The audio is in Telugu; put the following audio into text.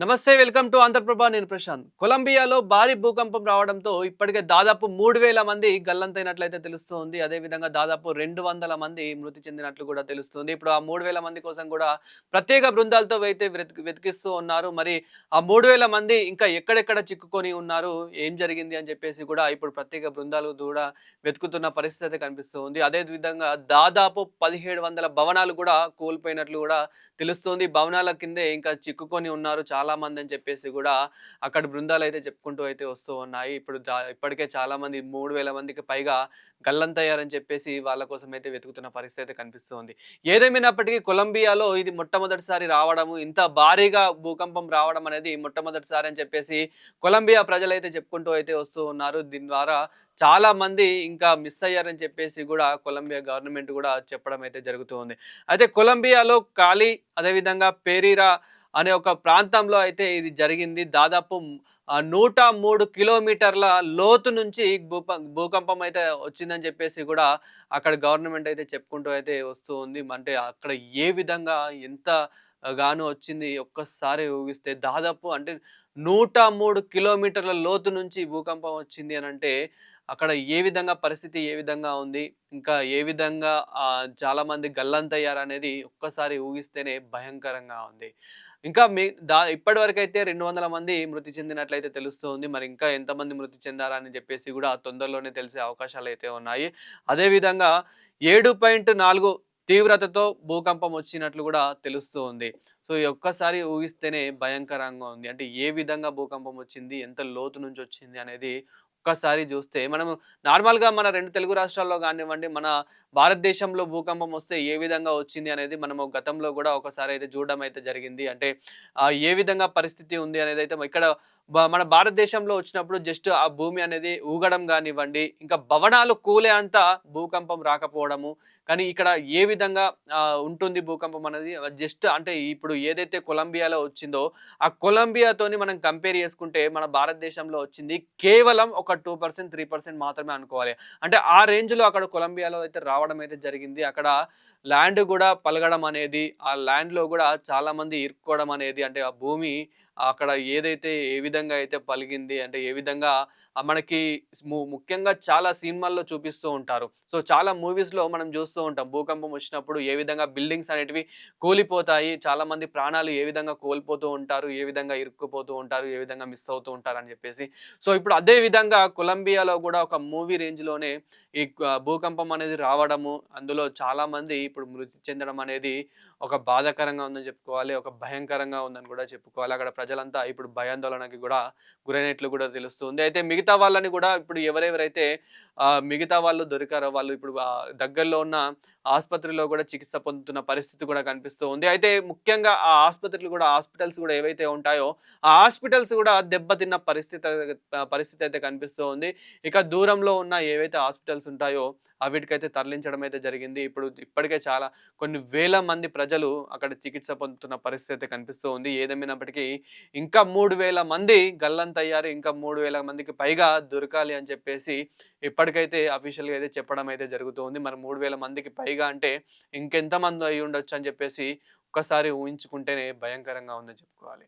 నమస్తే వెల్కమ్ టు ఆంధ్రప్రభ నేను ప్రశాంత్. కొలంబియాలో భారీ భూకంపం రావడంతో ఇప్పటికే దాదాపు 3000 మంది గల్లంతైనట్లయితే తెలుస్తోంది. అదేవిధంగా దాదాపు 200 మంది మృతి చెందినట్లు కూడా తెలుస్తుంది. ఇప్పుడు ఆ 3000 మంది కోసం కూడా ప్రత్యేక బృందాలతో అయితే వెతికిస్తూ ఉన్నారు. మరి ఆ 3000 మంది ఇంకా ఎక్కడెక్కడ చిక్కుకొని ఉన్నారు, ఏం జరిగింది అని చెప్పేసి కూడా ఇప్పుడు ప్రత్యేక బృందాలు కూడా వెతుకుతున్న పరిస్థితి అయితే కనిపిస్తూ ఉంది. అదే విధంగా దాదాపు 1700 భవనాలు కూడా కోల్పోయినట్లు కూడా తెలుస్తుంది. భవనాల కిందే ఇంకా చిక్కుకొని ఉన్నారు చాలా మంది అని చెప్పేసి గూడా అక్కడ బృందాలైతే చెప్పుకుంటూ అయితే వస్తూ ఉన్నాయి. ఇప్పటికే చాలా మంది 3000 మందికి పైగా గల్లంతయ్యారని చెప్పేసి వాళ్ళ కోసం అయితే వెతుకుతున్న పరిస్థితి అయితే కనిపిస్తూ ఉంది. ఏదేమైనప్పటికీ కొలంబియాలో ఇది మొట్టమొదటిసారి రావడము, ఇంత భారీగా భూకంపం రావడం అనేది మొట్టమొదటిసారి అని చెప్పేసి కొలంబియా ప్రజలైతే చెప్పుకుంటూ అయితే వస్తూ ఉన్నారు. దీని ద్వారా చాలా మంది ఇంకా మిస్ అయ్యారని చెప్పేసి గూడా కొలంబియా గవర్నమెంట్ గూడా చెప్పడం అయితే జరుగుతూ ఉంది. అయితే కొలంబియాలో కాలి అదేవిధంగా పెరీరా అనే ఒక ప్రాంతంలో అయితే ఇది జరిగింది. దాదాపు 103 కిలోమీటర్ల లోతు నుంచి భూకంపం అయితే వచ్చిందని చెప్పేసి గూడా అక్కడ గవర్నమెంట్ అయితే చెప్పుకుంటూ అయితే వస్తూ ఉంది. అంటే అక్కడ ఏ విధంగా ఎంత గాను వచ్చింది ఒక్కసారి ఊగిస్తే దాదాపు అంటే 103 కిలోమీటర్ల లోతు నుంచి భూకంపం వచ్చింది అనంటే అక్కడ ఏ విధంగా పరిస్థితి ఏ విధంగా ఉంది? ఇంకా ఏ విధంగా చాలామంది గల్లంతయ్యారనేది ఒక్కసారి ఊగిస్తేనే భయంకరంగా ఉంది. ఇంకా ఇప్పటివరకైతే 200 మంది మృతి చెందినట్లయితే తెలుస్తుంది. మరి ఇంకా ఎంతమంది మృతి చెందారని జెప్పేసి గూడా తొందరలోనే తెలిసే అవకాశాలైతే ఉన్నాయి. అదే విధంగా 7.4 తీవ్రతతో భూకంపం వచ్చినట్లు గూడా తెలుస్తూ ఉంది. సో, ఈ ఒక్కసారి ఊహిస్తేనే భయంకరంగా ఉంది. అంటే ఏ విధంగా భూకంపం వచ్చింది? ఎంత లోతు నుంచొచ్చింది అనేది ఒక్కసారి జూస్తే మనము నార్మల్‌గా మన 2 తెలుగు రాష్ట్రాల్లో గానివ్వండి, మన భారతదేశంలో భూకంపం వస్తే ఏ విధంగా వచ్చింది అనేది మనము గతంలో గూడా ఒకసారి అయితే చూడడం అయితే జరిగింది. అంటే ఏ విధంగా పరిస్థితి ఉంది అనేదైతే ఇక్కడ మన భారతదేశంలో వచ్చినప్పుడు జస్ట్ ఆ భూమి అనేది ఊగడం గానివ్వండి, ఇంకా భవనాలు కూలే అంత భూకంపం రాకపోవడము. కానీ ఇక్కడ ఏ విధంగా ఉంటుంది భూకంపం అనేది జస్ట్ అంటే ఇప్పుడు ఏదైతే కొలంబియాలో వచ్చిందో, ఆ కొలంబియాతోని మనం కంపేర్ చేసుకుంటే మన భారతదేశంలో వచ్చింది కేవలం ఒక 2%, 3% మాత్రమే అనుకోవాలి. అంటే ఆ రేంజ్‌లో అక్కడ కొలంబియాలో అయితే రావడం అయితే జరిగింది. అక్కడ ల్యాండ్ గూడా పలగడం అనేది, ఆ ల్యాండ్‌లో గూడా చాలా మంది ఇరుక్కోవడం అనేది అంటే ఆ భూమి అక్కడ ఏదైతే ఏ విధంగా అయితే పలిగింది అంటే ఏ విధంగా మనకి ముఖ్యంగా చాలా సినిమాల్లో చూపిస్తూ ఉంటారు. సో, చాలా మూవీస్‌లో మనం చూస్తూ ఉంటాం. భూకంపం వచ్చినప్పుడు ఏ విధంగా బిల్డింగ్స్ అనేటివి కూలిపోతాయి. చాలామంది ప్రాణాలు ఏ విధంగా కోల్పోతూ ఉంటారు, ఏ విధంగా ఇరుక్కుపోతూ ఉంటారు, ఏ విధంగా మిస్ అవుతూ ఉంటారని చెప్పేసి. సో, ఇప్పుడు అదే విధంగా కొలంబియాలో గూడా ఒక మూవీ రేంజ్‌లోనే ఈ భూకంపం అనేది రావడము, అందులో చాలామంది ఇప్పుడు మృతి చెందడం అనేది ఒక బాధాకరంగా ఉందని చెప్పుకోవాలి. ఒక భయంకరంగా ఉందని కూడా చెప్పుకోవాలి. అక్కడ ప్రజలంతా ఇప్పుడు భయాందోళనకి గూడా గురైనట్లు గూడా తెలుస్తుంది. అయితే మిగతా వాళ్ళని గూడా ఇప్పుడు ఎవరెవరైతే మిగతా వాళ్ళు దొరికారో వాళ్ళు ఇప్పుడు దగ్గరలో ఉన్న ఆస్పత్రిలో గూడా చికిత్స పొందుతున్న పరిస్థితి కూడా కనిపిస్తూ ఉంది. అయితే ముఖ్యంగా ఆ ఆస్పత్రులు గూడా హాస్పిటల్స్ గూడా ఏవైతే ఉంటాయో, ఆ హాస్పిటల్స్ గూడా దెబ్బతిన్న పరిస్థితి అయితే కనిపిస్తూ ఉంది. ఇక దూరంలో ఉన్న ఏవైతే హాస్పిటల్స్ ఉంటాయో వీటికైతే తరలించడం అయితే జరిగింది. ఇప్పటికే చాలా కొన్ని వేల మంది ప్రజలు అక్కడ చికిత్స పొందుతున్న పరిస్థితి అయితే కనిపిస్తూ ఉంది. ఏదేమైనప్పటికీ ఇంకా 3000 మంది గల్లంతయ్యారు. ఇంకా 3000 మందికి పైగా దొరకాలి అని చెప్పేసి ఇప్పటికైతే అఫీషియల్‌గా అయితే చెప్పడం అయితే జరుగుతూ ఉంది. మరి 3000 మందికి పైగా అంటే ఇంకెంతమంది అయ్యుండొచ్చు అని చెప్పేసి ఒక్కసారి ఊహించుకుంటేనే భయంకరంగా ఉందని చెప్పుకోవాలి.